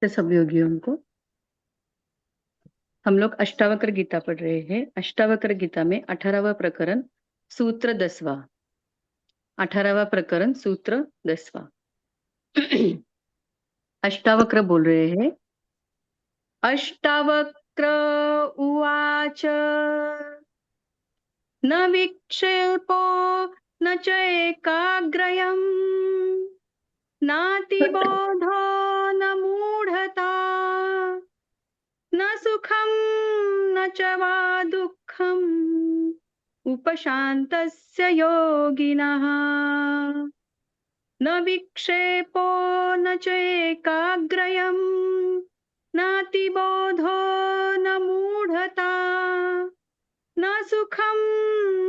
तो सब योगियों को हम लोग अष्टावक्र गीता पढ़ रहे हैं। अष्टावक्र गीता में 18वां प्रकरण सूत्र 10वां। 18वां प्रकरण सूत्र 10वां। अष्टावक्र बोल रहे हैं। अष्टावक्र उवाच न विक्षेपो न च एकाग्रयम् नातिबोधो न मूढ़ता न सुखम न च वा दुःखम् उपशान्तस्य योगिनः न विक्षेपो न च एकाग्रयम् नातिबोधो न मूढ़ता न सुखम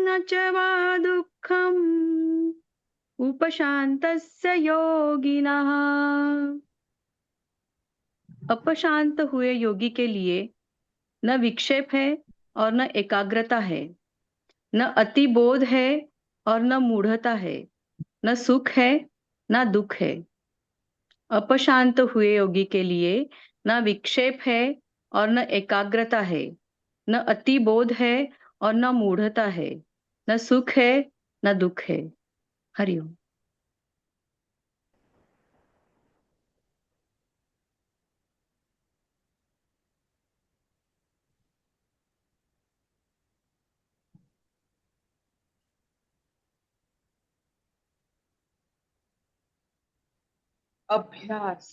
न च वा दुःखम् उपशान्तस्य योगिनः। अपशांत हुए योगी के लिए न विक्षेप है और न एकाग्रता है, न अतिबोध है और न मूढ़ता है, न सुख है न दुख है। अपशांत हुए योगी के लिए न विक्षेप है और न एकाग्रता है, न अतिबोध है और न मूढ़ता है, न सुख है न दुख है। हरिओम। अभ्यास।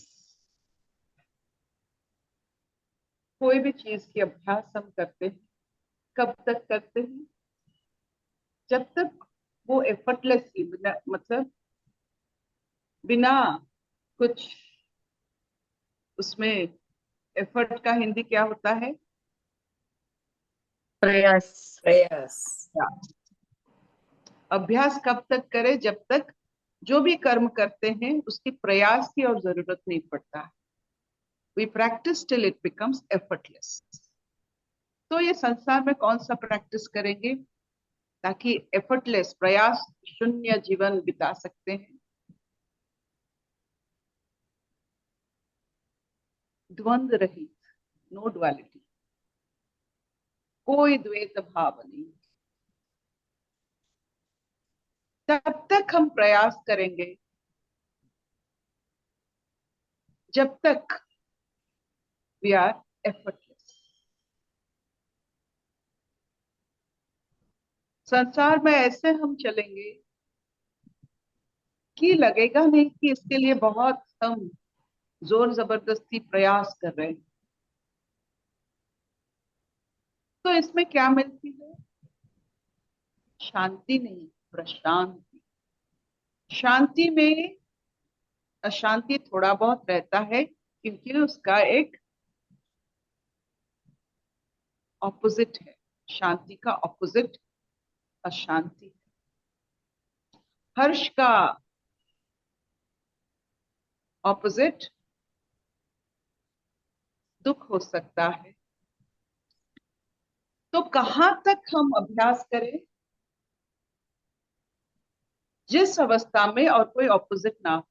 कोई भी चीज की अभ्यास हम करते हैं, कब तक करते हैं? जब तक वो एफर्टलेसली, मतलब बिना कुछ उसमें। एफर्ट का हिंदी क्या होता है? प्रयास। प्रयास। अभ्यास कब तक करें? जब तक जो भी कर्म करते हैं उसकी प्रयास की और जरूरत नहीं पड़ता। We practise till it becomes effortless. तो ये संसार में कौन सा प्रैक्टिस करेंगे ताकि एफर्टलेस, प्रयास शून्य जीवन बिता सकते हैं? द्वंद्व रहित, नो डुअलिटी, कोई द्वैत भाव नहीं। तब तक हम प्रयास करेंगे जब तक वी आर एफर्टलेस। संसार में ऐसे हम चलेंगे कि लगेगा नहीं कि इसके लिए बहुत हम जोर जबरदस्ती प्रयास कर रहे हैं। तो इसमें क्या मिलती है? शांति नहीं, प्रशांति। शांति में अशांति थोड़ा बहुत रहता है क्योंकि उसका एक ऑपोजिट है। शांति का ऑपोजिट अशांति है। हर्ष का ऑपोजिट दुख हो सकता है। तो कहां तक हम अभ्यास करें जिस अवस्था में और कोई ऑपोजिट ना हो?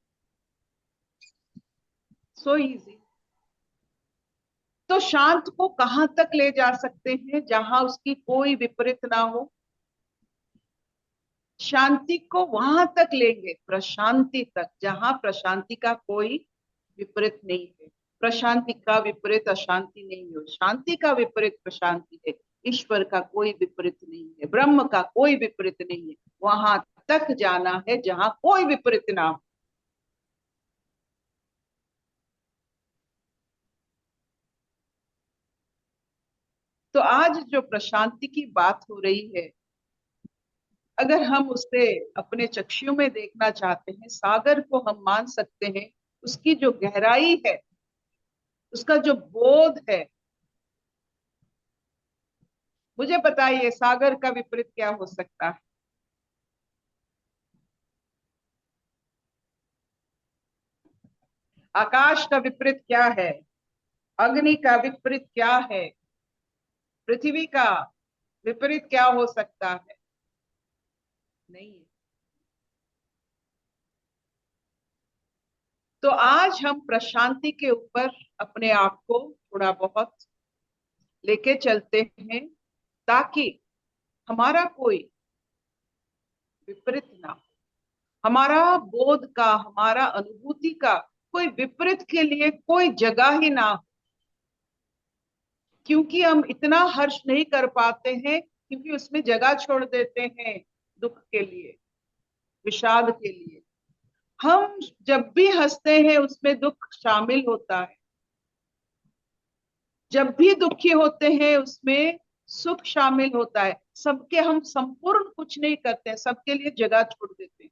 So easy. तो शांत को कहां तक ले जा सकते हैं जहां उसकी कोई विपरीत ना हो? शांति को वहां तक लेंगे, प्रशांति तक, जहां प्रशांति का कोई विपरीत नहीं है। प्रशांति का विपरीत अशांति नहीं हो, शांति का विपरीत प्रशांति है। ईश्वर का कोई विपरीत नहीं है, ब्रह्म का कोई विपरीत नहीं है। वहां तक जाना है जहां कोई विपरीत ना हो। तो आज जो प्रशांति की बात हो रही है, अगर हम उसे अपने चक्षु में देखना चाहते हैं, सागर को हम मान सकते हैं, उसकी जो गहराई है, उसका जो बोध है। मुझे बताइए सागर का विपरीत क्या हो सकता है? आकाश का विपरीत क्या है? अग्नि का विपरीत क्या है? पृथ्वी का विपरीत क्या हो सकता है? नहीं है। तो आज हम प्रशांति के ऊपर अपने आप को थोड़ा बहुत लेके चलते हैं, ताकि हमारा कोई विपरीत ना हो, हमारा बोध का, हमारा अनुभूति का कोई विपरीत के लिए कोई जगह ही ना हो। क्योंकि हम इतना हर्ष नहीं कर पाते हैं, क्योंकि उसमें जगह छोड़ देते हैं दुख के लिए, विषाद के लिए। हम जब भी हंसते हैं उसमें दुख शामिल होता है, जब भी दुखी होते हैं उसमें सुख शामिल होता है। सबके हम संपूर्ण कुछ नहीं करते हैं, सबके लिए जगह छोड़ देते हैं।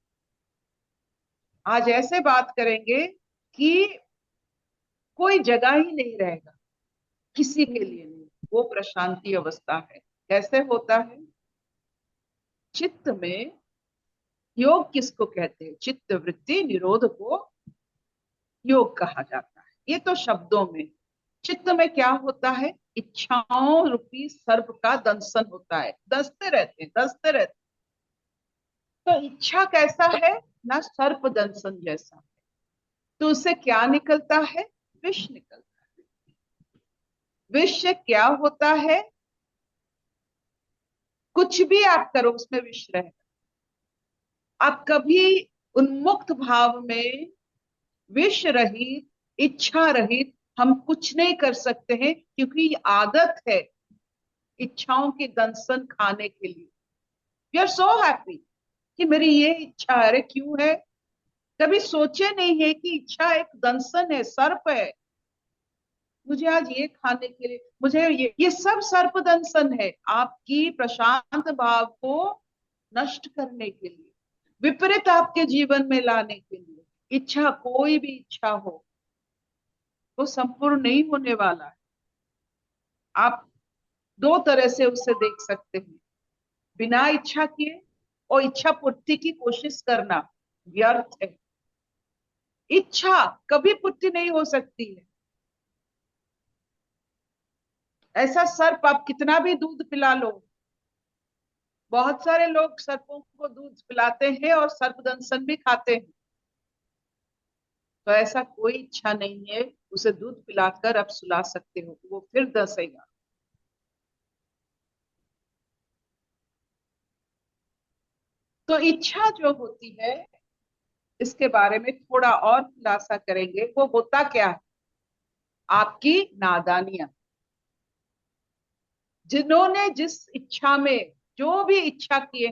आज ऐसे बात करेंगे कि कोई जगह ही नहीं रहेगा किसी के लिए नहीं, वो प्रशांति अवस्था है। कैसे होता है? चित्त में योग किसको कहते हैं? चित्त वृत्ति निरोध को योग कहा जाता है। ये तो शब्दों में। चित्त में क्या होता है? इच्छाओं रूपी सर्प का दंशन होता है, दसते रहते हैं, दसते रहते हैं। तो इच्छा कैसा है? ना सर्प दंशन जैसा है। तो उससे क्या निकलता है? विष निकलता है। विष से क्या होता है? कुछ भी आप करो उसमें विष रहेगा। आप कभी उन्मुक्त भाव में विष रहित, इच्छा रहित हम कुछ नहीं कर सकते हैं, क्योंकि ये आदत है इच्छाओं के दंशन खाने के लिए। वी आर सो हैप्पी कि मेरी ये इच्छा है। अरे क्यों है? कभी सोचे नहीं है कि इच्छा एक दंशन है, सर्प है। मुझे आज ये खाने के लिए, मुझे ये सब सर्प दंशन है, आपकी प्रशांत भाव को नष्ट करने के लिए, विपरीत आपके जीवन में लाने के लिए। इच्छा, कोई भी इच्छा हो, वो संपूर्ण नहीं होने वाला है। आप दो तरह से उसे देख सकते हैं। बिना इच्छा किए और इच्छा पूर्ति की कोशिश करना व्यर्थ है। इच्छा कभी पूर्ति नहीं हो सकती है। ऐसा सर्प आप कितना भी दूध पिला लो, बहुत सारे लोग सर्पों को दूध पिलाते हैं और सर्पदंशन भी खाते हैं। तो ऐसा कोई इच्छा नहीं है उसे दूध पिलाकर आप सुला सकते हो, वो फिर दसेगा। तो इच्छा जो होती है, इसके बारे में थोड़ा और खुलासा करेंगे। वो होता क्या है? आपकी नादानियां। जिन्होंने जिस इच्छा में जो भी इच्छा किए,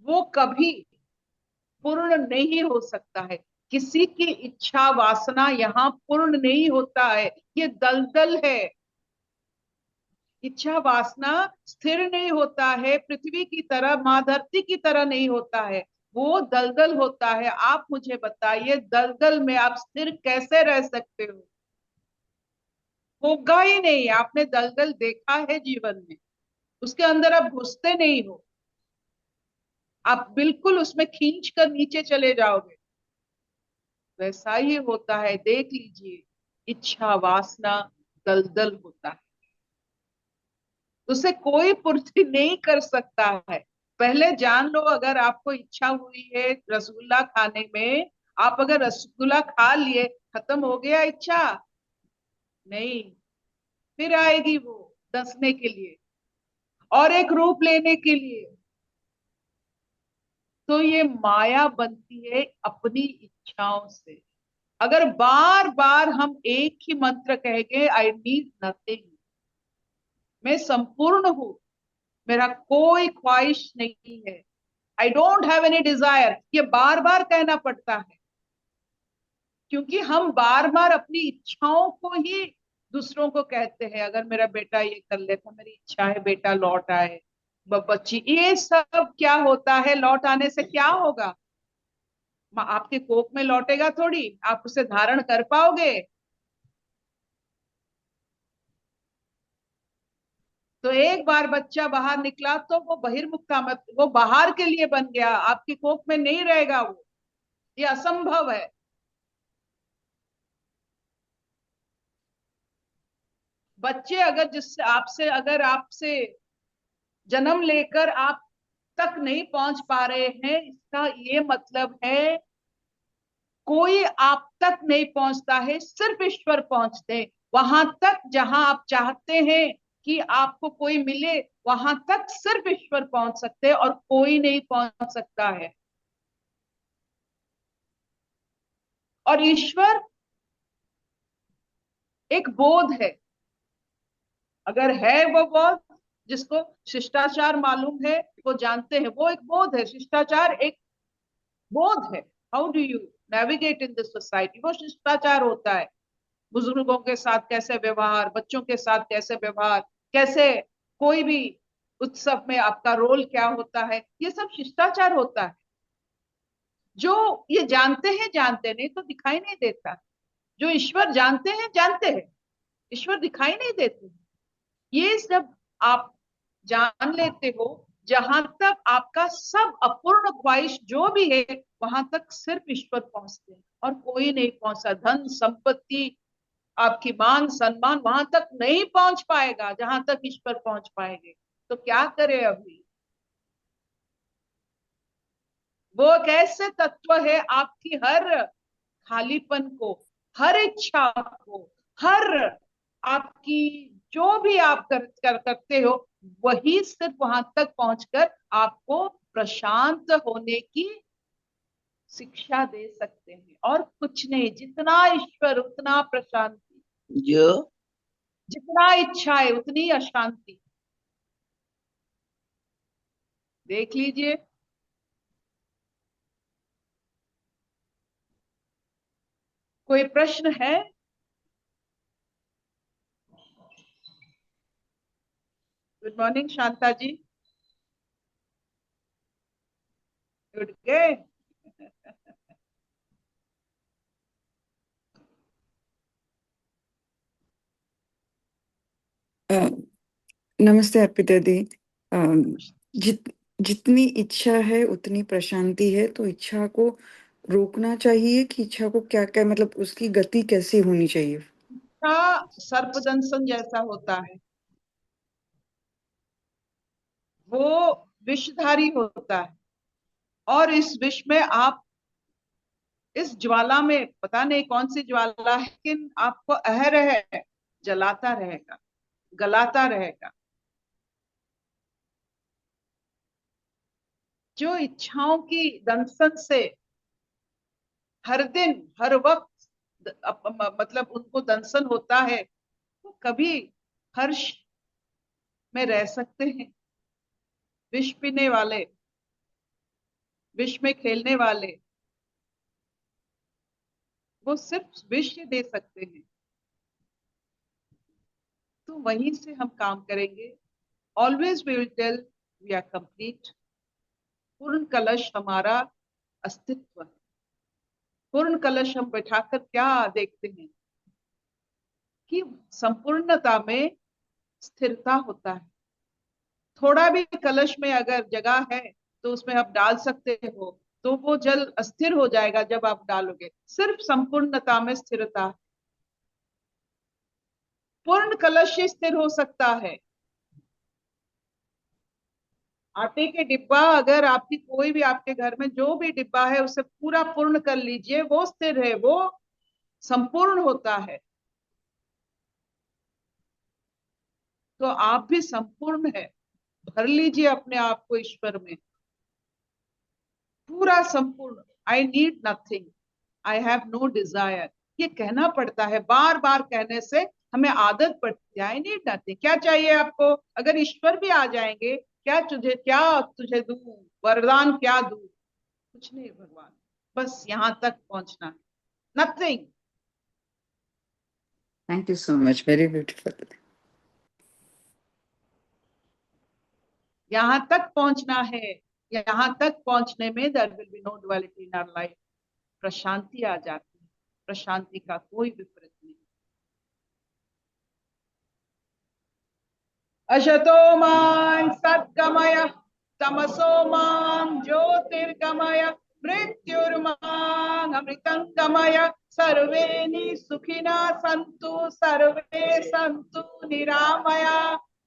वो कभी पूर्ण नहीं हो सकता है। किसी की इच्छा वासना यहाँ पूर्ण नहीं होता है, ये दलदल है। इच्छा वासना स्थिर नहीं होता है, पृथ्वी की तरह, माँ धरती की तरह नहीं होता है, वो दलदल होता है। आप मुझे बताइए, दलदल में आप स्थिर कैसे रह सकते हो? होगा ही नहीं। आपने दलदल देखा है जीवन में, उसके अंदर आप घुसते नहीं हो, आप बिल्कुल उसमें खींच कर नीचे चले जाओगे। वैसा ही होता है, देख लीजिए। इच्छा वासना दलदल होता है, उसे कोई पूर्ति नहीं कर सकता है। पहले जान लो, अगर आपको इच्छा हुई है रसगुल्ला खाने में, आप अगर रसगुल्ला खा लिए, खत्म हो गया इच्छा? नहीं, फिर आएगी वो डसने के लिए और एक रूप लेने के लिए। तो ये माया बनती है अपनी इच्छाओं से। अगर बार बार हम एक ही मंत्र कहेंगे, आई नीड नथिंग, मैं संपूर्ण हूं, मेरा कोई ख्वाहिश नहीं है, I don't have any desire, ये बार बार कहना पड़ता है। क्योंकि हम बार बार अपनी इच्छाओं को ही दूसरों को कहते हैं। अगर मेरा बेटा ये कर लेता, मेरी इच्छा है बेटा लौट आए, बच्ची, ये सब क्या होता है? लौट आने से क्या होगा? आपके कोख में लौटेगा थोड़ी, आप उसे धारण कर पाओगे? तो एक बार बच्चा बाहर निकला तो वो बहिर्मुखता, मत, वो बाहर के लिए बन गया, आपकी कोख में नहीं रहेगा वो। ये असंभव है। बच्चे अगर जिससे आपसे, अगर आपसे जन्म लेकर आप तक नहीं पहुंच पा रहे हैं, इसका ये मतलब है कोई आप तक नहीं पहुंचता है, सिर्फ ईश्वर पहुंचते हैं। वहां तक जहां आप चाहते हैं कि आपको कोई मिले, वहां तक सिर्फ ईश्वर पहुंच सकते हैं और कोई नहीं पहुंच सकता है। और ईश्वर एक बोध है। अगर है वो बोध, जिसको शिष्टाचार मालूम है, वो जानते हैं, वो एक बोध है। शिष्टाचार एक बोध है। How do you navigate in this society, वो शिष्टाचार होता है। बुजुर्गों के साथ कैसे व्यवहार, बच्चों के साथ कैसे व्यवहार, कैसे कोई भी उत्सव में आपका रोल क्या होता है, ये सब शिष्टाचार होता है। जो ये जानते हैं जानते नहीं तो दिखाई नहीं देता। जो ईश्वर जानते हैं जानते हैं, ईश्वर दिखाई नहीं देते। ये जब आप जान लेते हो, जहां तक आपका सब अपूर्ण ख्वाहिश जो भी है, वहां तक सिर्फ ईश्वर पहुंचते हैं और कोई नहीं पहुंचा। धन संपत्ति, आपकी मान सम्मान वहां तक नहीं पहुंच पाएगा जहां तक ईश्वर पहुंच पाएंगे। तो क्या करे अभी? वो एक ऐसे तत्व है, आपकी हर खालीपन को, हर इच्छा को, हर आपकी जो भी आप करते हो, वही सिर्फ वहां तक पहुंचकर आपको प्रशांत होने की शिक्षा दे सकते हैं, और कुछ नहीं। जितना ईश्वर उतना प्रशांति, जितना इच्छा है उतनी अशांति। देख लीजिए। कोई प्रश्न है? गुड मॉर्निंग शांता जी। उठ गए? अ, नमस्ते अर्पिता दी। अ, जितनी इच्छा है उतनी प्रशांति है, तो इच्छा को रोकना चाहिए कि इच्छा को क्या क्या मतलब उसकी गति कैसी होनी चाहिए? का सर्पदंशन जैसा होता है, वो विषधारी होता है। और इस विष में आप, इस ज्वाला में पता नहीं कौन सी ज्वाला है, लेकिन आपको अहरह जलाता रहेगा, गलाता रहेगा। जो इच्छाओं की दंशन से हर दिन हर वक्त मतलब उनको दंशन होता है, वो कभी हर्ष में रह सकते हैं? विष पीने वाले, विष में खेलने वाले, वो सिर्फ विष ही दे सकते हैं। तो वहीं से हम काम करेंगे। Always we will tell we are complete. पूर्ण कलश हमारा अस्तित्व है। पूर्ण कलश हम बैठाकर क्या देखते हैं कि संपूर्णता में स्थिरता होता है। थोड़ा भी कलश में अगर जगह है तो उसमें आप डाल सकते हो, तो वो जल अस्थिर हो जाएगा जब आप डालोगे। सिर्फ संपूर्णता में स्थिरता। पूर्ण कलश ही स्थिर हो सकता है। आटे के डिब्बा, अगर आपकी कोई भी आपके घर में जो भी डिब्बा है उसे पूरा पूर्ण कर लीजिए, वो स्थिर है, वो संपूर्ण होता है। तो आप भी संपूर्ण है। भर लीजिए अपने आप को ईश्वर में, पूरा संपूर्ण। I need nothing, I have no desire. ये कहना पड़ता है, बार बार कहने से हमें आदत पड़ती है। आई नीड नथिंग, क्या चाहिए आपको? अगर ईश्वर भी आ जाएंगे, क्या तुझे दूं, वरदान क्या दूं? कुछ नहीं भगवान, बस यहाँ तक पहुंचना है। Nothing. Thank you so much, very beautiful. यहाँ तक पहुंचना है। यहाँ तक पहुंचने में there will be no duality in our life. प्रशांति आ जाती है। प्रशांति का कोई विपरीत नहीं। अशतो मां सद्गमय, तमसो मां ज्योतिर्गमय, मृत्युर्मां अमृतंगमय। सर्वे सुखिना सन्तु, सर्वे सन्तु निरामया,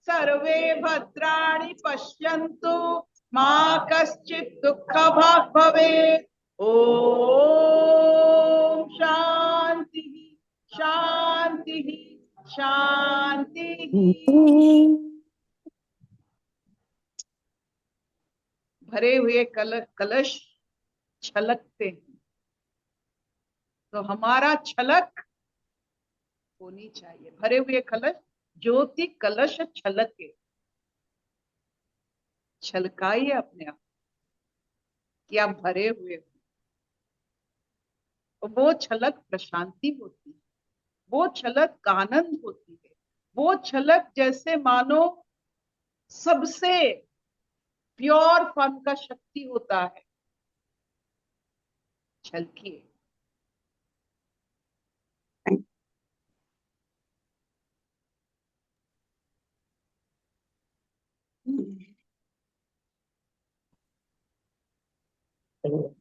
सर्वे भद्राणि पश्यन्तु मा कश्चित् दुःखभाग् भवेत्। ओम शांति शांति शांति। भरे हुए कलश छलकते हैं, तो हमारा छलक होनी चाहिए। भरे हुए कलश, ज्योति कलश छलके, छलकाइए अपने आप कि आप भरे हुए हो। तो वो छलक प्रशांति होती है, वो छलक आनंद होती है, वो छलक जैसे मानो सबसे प्योर फन का शक्ति होता है। छलकिए। Mm.